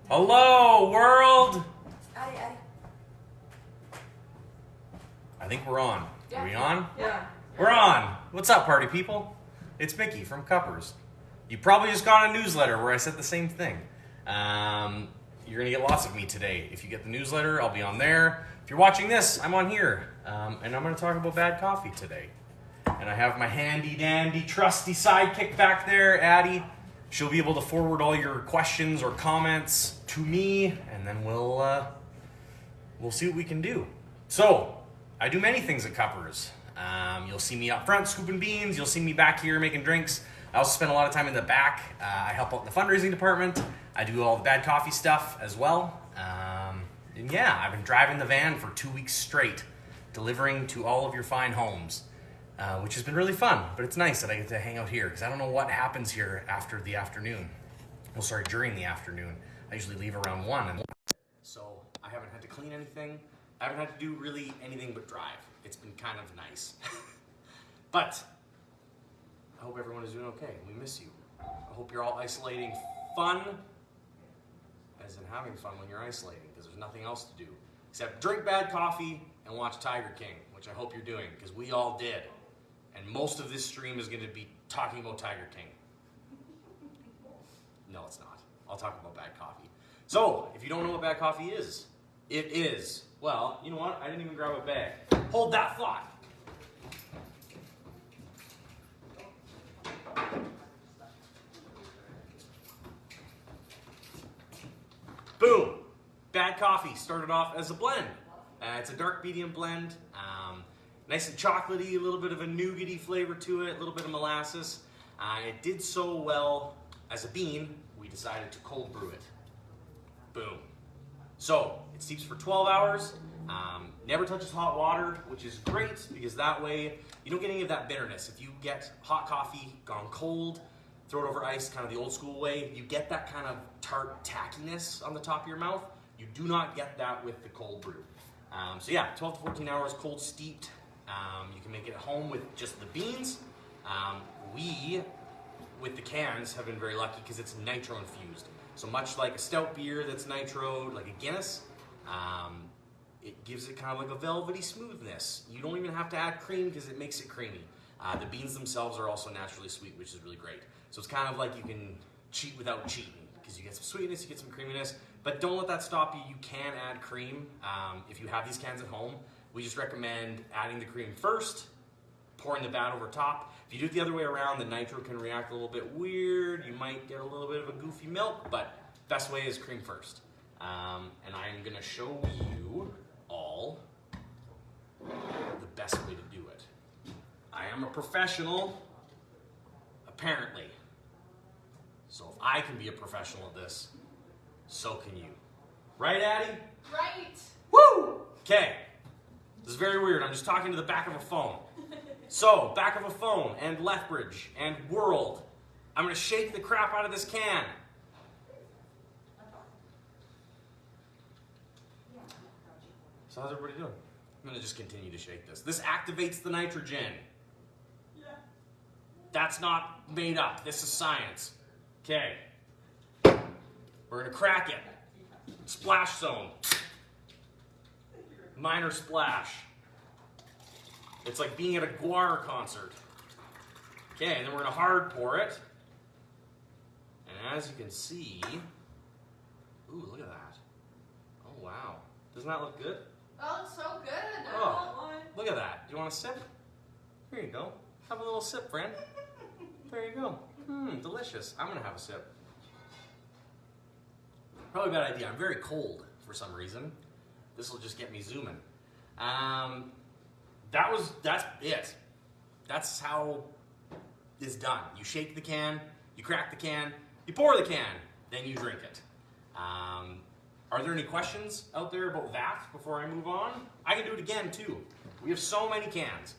Hello, world! Addie. I think we're on. Yeah. Are we on? Yeah. We're on! What's up, party people? It's Mickey from Cuppers. You probably just got a newsletter where I said the same thing. You're gonna get lots of me today. If you get the newsletter, I'll be on there. If you're watching this, I'm on here. And I'm gonna talk about bad coffee today. And I have my handy dandy trusty sidekick back there, Addie. She'll be able to forward all your questions or comments to me, and then we'll see what we can do. So, I do many things at Cuppers. You'll see me up front scooping beans. You'll see me back here making drinks. I also spend a lot of time in the back. I help out in the fundraising department. I do all the bad coffee stuff as well. And yeah, I've been driving the van for 2 weeks straight, delivering to all of your fine homes. Which has been really fun, but it's nice that I get to hang out here because I don't know what happens here after the afternoon. Well, sorry, during the afternoon. I usually leave around 1, so I haven't had to clean anything. I haven't had to do really anything but drive. It's been kind of nice. But I hope everyone is doing okay. We miss you. I hope you're all isolating fun, as in having fun when you're isolating, because there's nothing else to do except drink bad coffee and watch Tiger King, which I hope you're doing, because we all did. And most of this stream is going to be talking about Tiger King. No, it's not. I'll talk about bad coffee. So, if you don't know what bad coffee is, it is, well, you know what? I didn't even grab a bag. Hold that thought. Boom. Bad coffee started off as a blend. It's a dark medium blend. Nice and chocolatey, a little bit of a nougaty flavor to it, a little bit of molasses. It did so well as a bean, we decided to cold brew it. Boom. So, it steeps for 12 hours, never touches hot water, which is great because that way you don't get any of that bitterness. If you get hot coffee gone cold, throw it over ice, kind of the old school way, you get that kind of tart tackiness on the top of your mouth. You do not get that with the cold brew. So yeah, 12 to 14 hours cold steeped. You can make it at home with just the beans. We, with the cans, have been very lucky because it's nitro infused. So much like a stout beer that's nitroed, like a Guinness, it gives it kind of like a velvety smoothness. You don't even have to add cream because it makes it creamy. The beans themselves are also naturally sweet, which is really great. So it's kind of like you can cheat without cheating because you get some sweetness, you get some creaminess, but don't let that stop you. You can add cream if you have these cans at home. We just recommend adding the cream first, pouring the vat over top. If you do it the other way around, the nitro can react a little bit weird. You might get a little bit of a goofy milk, but best way is cream first. And I'm gonna show you all the best way to do it. I am a professional, apparently. So if I can be a professional at this, so can you. Right, Addie? Right. Woo! Okay. This is very weird. I'm just talking to the back of a phone. So, back of a phone, and Lethbridge, and World. I'm going to shake the crap out of this can. So how's everybody doing? I'm going to just continue to shake this. This activates the nitrogen. Yeah. That's not made up. This is science. Okay. We're going to crack it. Splash zone. Minor splash. It's like being at a Guar concert. Okay, and then we're going to hard pour it. And as you can see, ooh, look at that. Oh, wow. Doesn't that look good? Oh, it's so good. I Oh, want one. look at that. Do you want a sip? Here you go. Have a little sip, friend. There you go. Delicious. I'm going to have a sip. Probably a bad idea. I'm very cold for some reason. This will just get me zooming. That's it. That's how it's done. You shake the can, you crack the can, you pour the can, then you drink it. Are there any questions out there about that before I move on? I can do it again too. We have so many cans.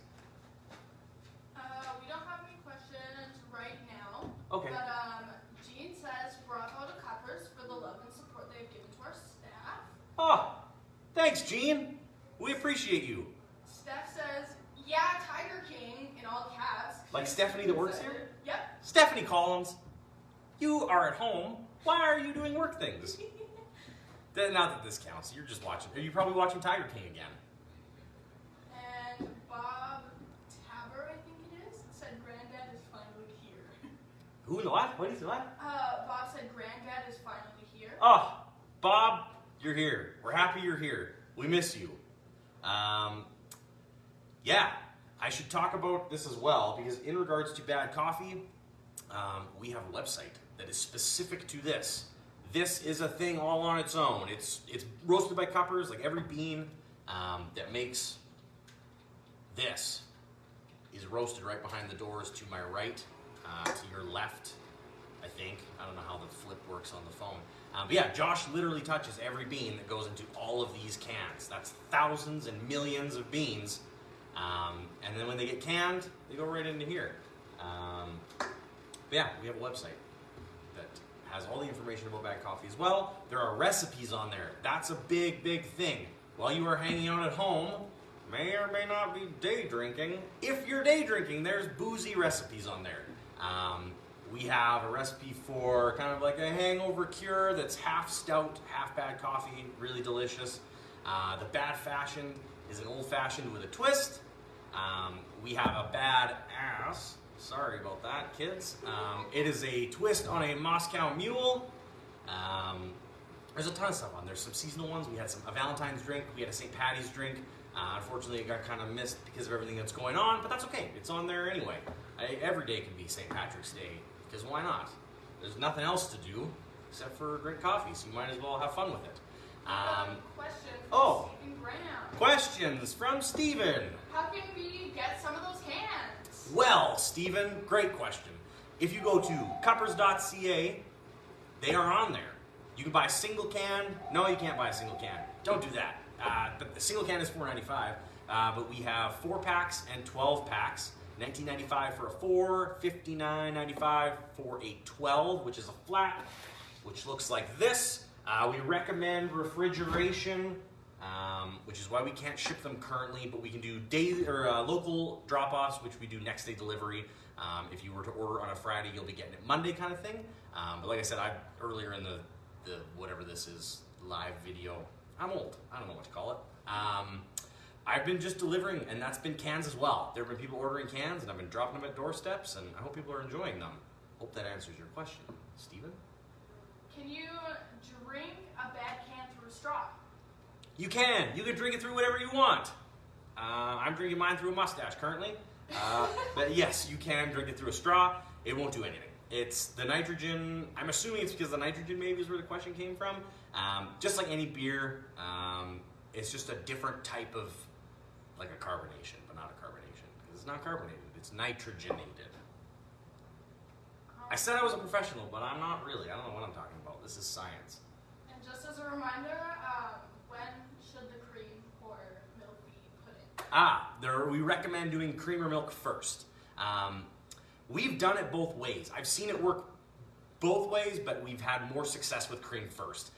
We don't have any questions right now. Okay. But Jean says bravo to Cuppers for the love and support they've given to our staff. Oh, thanks, Gene. We appreciate you. Steph says, yeah, Tiger King in all caps. Like Stephanie that works here? Yep. Stephanie Collins. You are at home. Why are you doing work things? Not that this counts. You're just watching. Are you probably watching Tiger King again? And Bob Tabber, I think it is, said Granddad is finally here. Who in the what? What is the what? Bob said Granddad is finally here. Oh, Bob, you're here. We're happy you're here. We miss you. Yeah, I should talk about this as well, because in regards to bad coffee, we have a website that is specific to this. This is a thing all on its own. It's roasted by Cuppers, like every bean that makes this is roasted right behind the doors to my right, to your left, I think. I don't know how the flip works on the phone. But yeah, Josh literally touches every bean that goes into all of these cans. That's thousands and millions of beans. And then when they get canned, they go right into here. But yeah, we have a website that has all the information about bad coffee as well. There are recipes on there. That's a big, big thing. While you are hanging out at home, may or may not be day drinking. If you're day drinking, there's boozy recipes on there. We have a recipe for kind of like a hangover cure that's half stout, half bad coffee, really delicious. The bad fashioned is an old fashioned with a twist. We have a bad ass. Sorry about that, kids. It is a twist on a Moscow Mule. There's a ton of stuff on there. There's some seasonal ones. We had a Valentine's drink. We had a St. Patty's drink. Unfortunately, it got kind of missed because of everything that's going on, but that's okay. It's on there anyway. Every day can be St. Patrick's Day, because why not? There's nothing else to do except for drink coffee, so you might as well have fun with it. Question from Oh. Stephen Brown. Questions from Steven. How can we get some of those cans? Well, Stephen, great question. If you go to cuppers.ca, they are on there. You can buy a single can. No, you can't buy a single can. Don't do that. But the single can is $4.95. But we have 4-packs and 12-packs. $19.95 for a 4, $59.95 for a 12, which is a flat, which looks like this. We recommend refrigeration, which is why we can't ship them currently, but we can do daily or local drop-offs, which we do next day delivery. If you were to order on a Friday, you'll be getting it Monday, kind of thing. But like I said, earlier in the whatever this is, live video. I'm old. I don't know what to call it. I've been just delivering, and that's been cans as well. There have been people ordering cans, and I've been dropping them at doorsteps, and I hope people are enjoying them. Hope that answers your question. Steven? Can you drink a bad can through a straw? You can. You can drink it through whatever you want. I'm drinking mine through a mustache currently. But yes, you can drink it through a straw. It won't do anything. It's the nitrogen. I'm assuming it's because the nitrogen maybe is where the question came from. Just like any beer, it's just a different type of, like a carbonation, but not a carbonation. Because it's not carbonated, it's nitrogenated. I said I was a professional, but I'm not really. I don't know what I'm talking about. This is science. And just as a reminder, when should the cream or milk be put in? We recommend doing cream or milk first. We've done it both ways. I've seen it work both ways, but we've had more success with cream first.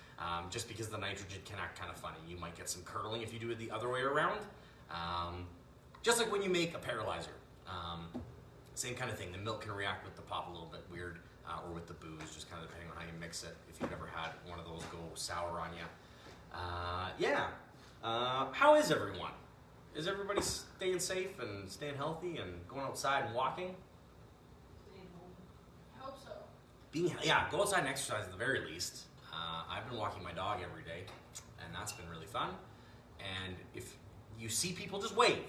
Just because the nitrogen can act kind of funny. You might get some curdling if you do it the other way around. Just like when you make a paralyzer. Same kind of thing. The milk can react with the pop a little bit weird, or with the booze, just kind of depending on how you mix it. If you've ever had one of those go sour on you. How is everyone? Is everybody staying safe and staying healthy and going outside and walking? I hope so. Go outside and exercise at the very least. I've been walking my dog every day, and that's been really fun. And if you see people, just wave.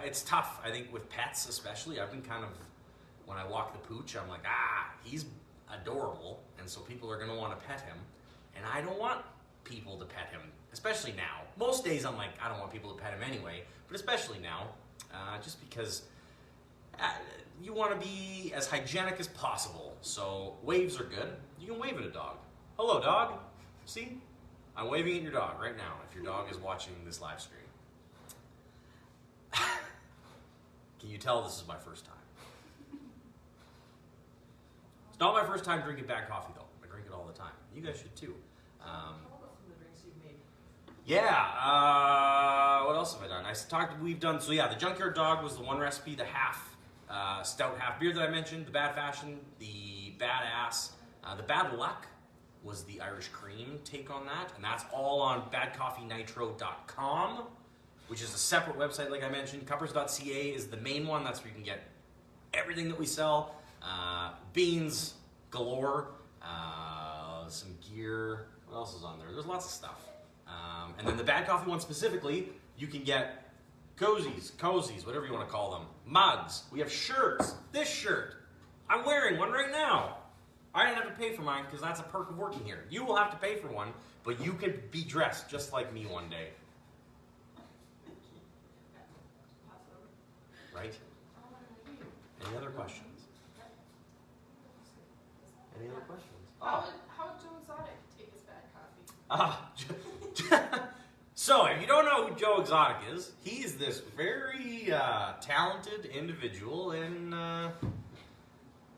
It's tough, I think, with pets especially. I've been kind of, when I walk the pooch, I'm like, he's adorable, and so people are going to want to pet him. And I don't want people to pet him, especially now. Most days I'm like, I don't want people to pet him anyway, but especially now, just because you want to be as hygienic as possible. So waves are good. You can wave at a dog. Hello, dog. See? I'm waving at your dog right now if your dog is watching this live stream. Can you tell this is my first time? It's not my first time drinking bad coffee, though. I drink it all the time. You guys should, too. Tell about some of the drinks you've made. What else have I done? The Junkyard Dog was the one recipe, the half stout, half beer that I mentioned, the Bad Fashion, the Badass, The Bad Luck was the Irish Cream take on that, and that's all on badcoffeenitro.com, which is a separate website, like I mentioned. Cuppers.ca is the main one. That's where you can get everything that we sell. Beans galore, some gear. What else is on there? There's lots of stuff. And then the Bad Coffee one specifically, you can get cozies, whatever you want to call them, mugs. We have shirts. This shirt, I'm wearing one right now. I didn't have to pay for mine because that's a perk of working here. You will have to pay for one, but you could be dressed just like me one day. Right? Any other questions? Any other questions? How would Joe Exotic take his bad coffee? So, if you don't know who Joe Exotic is, he's this very talented individual in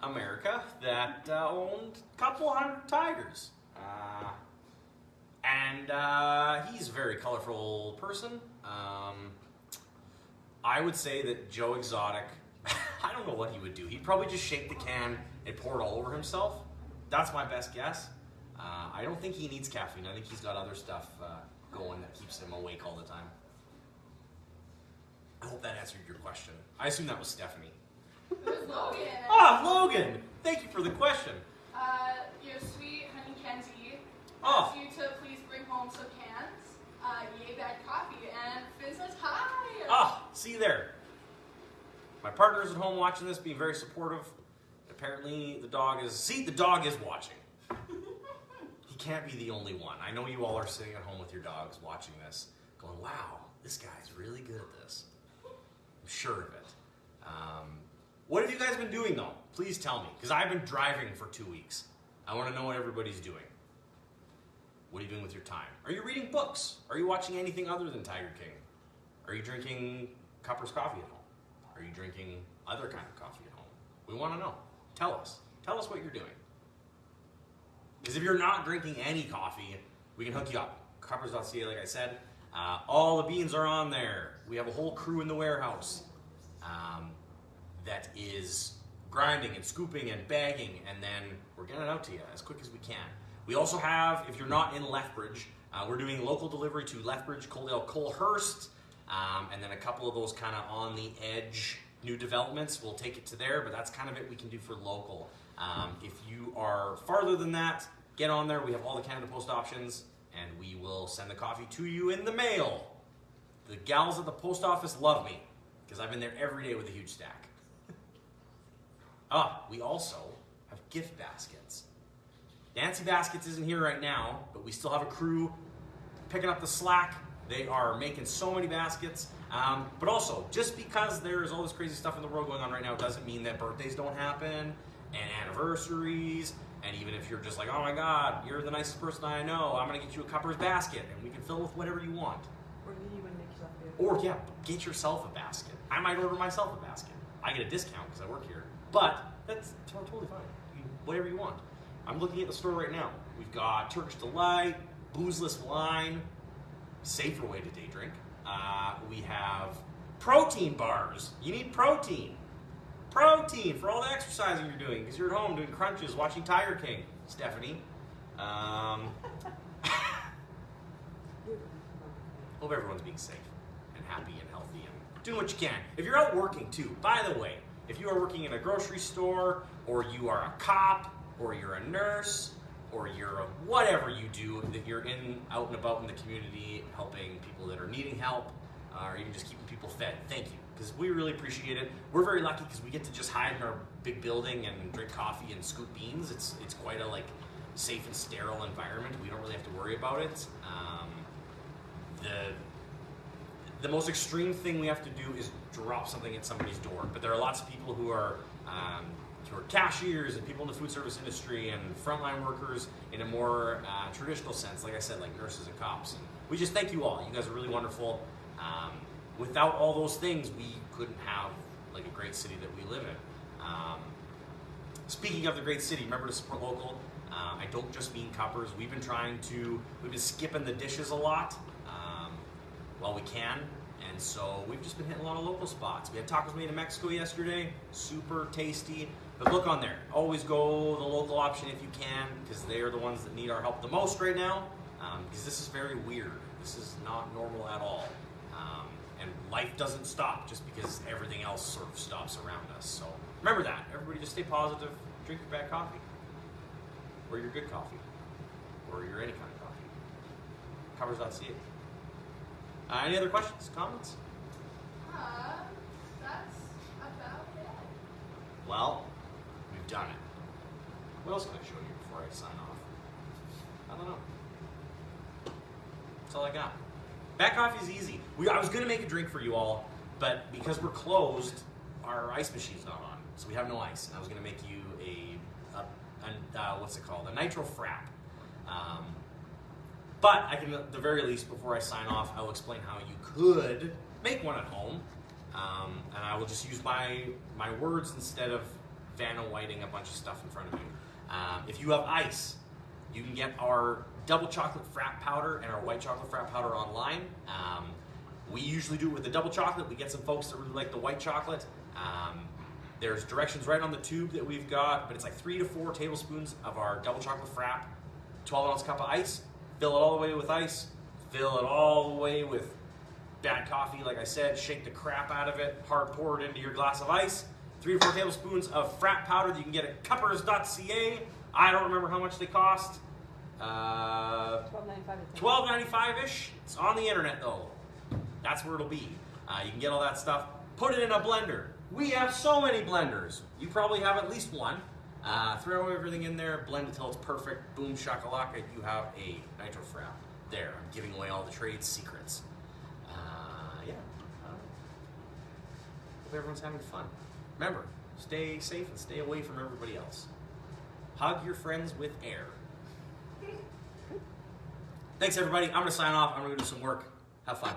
America that owned a couple hundred tigers. And he's a very colorful person. I would say that Joe Exotic, I don't know what he would do. He'd probably just shake the can and pour it all over himself. That's my best guess. I don't think he needs caffeine. I think he's got other stuff going that keeps him awake all the time. I hope that answered your question. I assume that was Stephanie. It was Logan. Logan! Thank you for the question. Your sweet honey Kenzie Oh. asked you to please bring home some cans. Yay bad coffee. And Finn says hi. See you there. My partner's at home watching this, being very supportive. Apparently the dog is watching. He can't be the only one. I know you all are sitting at home with your dogs watching this, going, wow, this guy's really good at this. I'm sure of it. What have you guys been doing though? Please tell me, because I've been driving for 2 weeks. I want to know what everybody's doing. What are you doing with your time? Are you reading books? Are you watching anything other than Tiger King? Are you drinking Cuppers coffee at home? Are you drinking other kind of coffee at home? We want to know. Tell us. Tell us what you're doing. Because if you're not drinking any coffee, we can hook you up. Cuppers.ca, like I said. All the beans are on there. We have a whole crew in the warehouse that is grinding and scooping and bagging, and then we're getting it out to you as quick as we can. We also have, if you're not in Lethbridge, we're doing local delivery to Lethbridge, Coaldale, Colehurst, and then a couple of those kind of on the edge new developments. We'll take it to there, but that's kind of it we can do for local. If you are farther than that, get on there. We have all the Canada Post options, and we will send the coffee to you in the mail. The gals at the post office love me because I've been there every day with a huge stack. We also have gift baskets. Nancy Baskets isn't here right now, but we still have a crew picking up the slack. They are making so many baskets. But also, just because there's all this crazy stuff in the world going on right now doesn't mean that birthdays don't happen, and anniversaries, and even if you're just like, oh my God, you're the nicest person I know, I'm gonna get you a Cuppers basket, and we can fill it with whatever you want. Or you even make yourself a Get yourself a basket. I might order myself a basket. I get a discount because I work here, but that's totally fine. Whatever you want. I'm looking at the store right now. We've got Turkish Delight, boozeless wine, safer way to day drink. We have protein bars. You need protein. Protein for all the exercising you're doing because you're at home doing crunches, watching Tiger King, Stephanie. Hope everyone's being safe and happy and healthy and doing what you can. If you're out working too, by the way, if you are working in a grocery store or you are a cop or you're a nurse or you're a whatever you do, that you're out and about in the community helping people that are needing help or even just keeping people fed, thank you. Because we really appreciate it. We're very lucky because we get to just hide in our big building and drink coffee and scoop beans. It's quite a safe and sterile environment. We don't really have to worry about it. The most extreme thing we have to do is drop something at somebody's door. But there are lots of people who are cashiers and people in the food service industry and frontline workers in a more traditional sense, like I said, like nurses and cops. And we just thank you all. You guys are really wonderful. Without all those things, we couldn't have a great city that we live in. Speaking of the great city, remember to support local. I don't just mean Cuppers. We've been skipping the dishes a lot while we can. And so we've just been hitting a lot of local spots. We had tacos made in Mexico yesterday, super tasty. But look on there. Always go the local option if you can, because they are the ones that need our help the most right now. Because this is very weird. This is not normal at all. And life doesn't stop just because everything else sort of stops around us. So remember that. Everybody just stay positive. Drink your bad coffee. Or your good coffee. Or your any kind of coffee. Covers.ca. Any other questions, comments? That's about it. Well, we've done it. What else can I show you before I sign off? I don't know. That's all I got. Bad coffee is easy. I was going to make a drink for you all, but because we're closed, our ice machine's not on, so we have no ice. And I was going to make you what's it called? A nitro frap. But I can, at the very least, before I sign off, I will explain how you could make one at home. And I will just use my words instead of Vanna Whiting a bunch of stuff in front of you. If you have ice, you can get our double chocolate frap powder and our white chocolate frap powder online. We usually do it with the double chocolate. We get some folks that really like the white chocolate. There's directions right on the tube that we've got, but it's like 3 to 4 tablespoons of our double chocolate frap, 12-ounce cup of ice. Fill it all the way with ice. Fill it all the way with bad coffee, like I said. Shake the crap out of it. Hard pour it into your glass of ice. 3 to 4 tablespoons of frap powder that you can get at cuppers.ca. I don't remember how much they cost. $12.95-ish. It's on the internet though. That's where it'll be. You can get all that stuff. Put it in a blender. We have so many blenders. You probably have at least one. Throw everything in there, blend it till it's perfect. Boom shakalaka, you have a nitro frap. There, I'm giving away all the trade secrets. Yeah. Hope everyone's having fun. Remember, stay safe and stay away from everybody else. Hug your friends with air. Thanks everybody. I'm gonna sign off. I'm gonna go do some work. Have fun.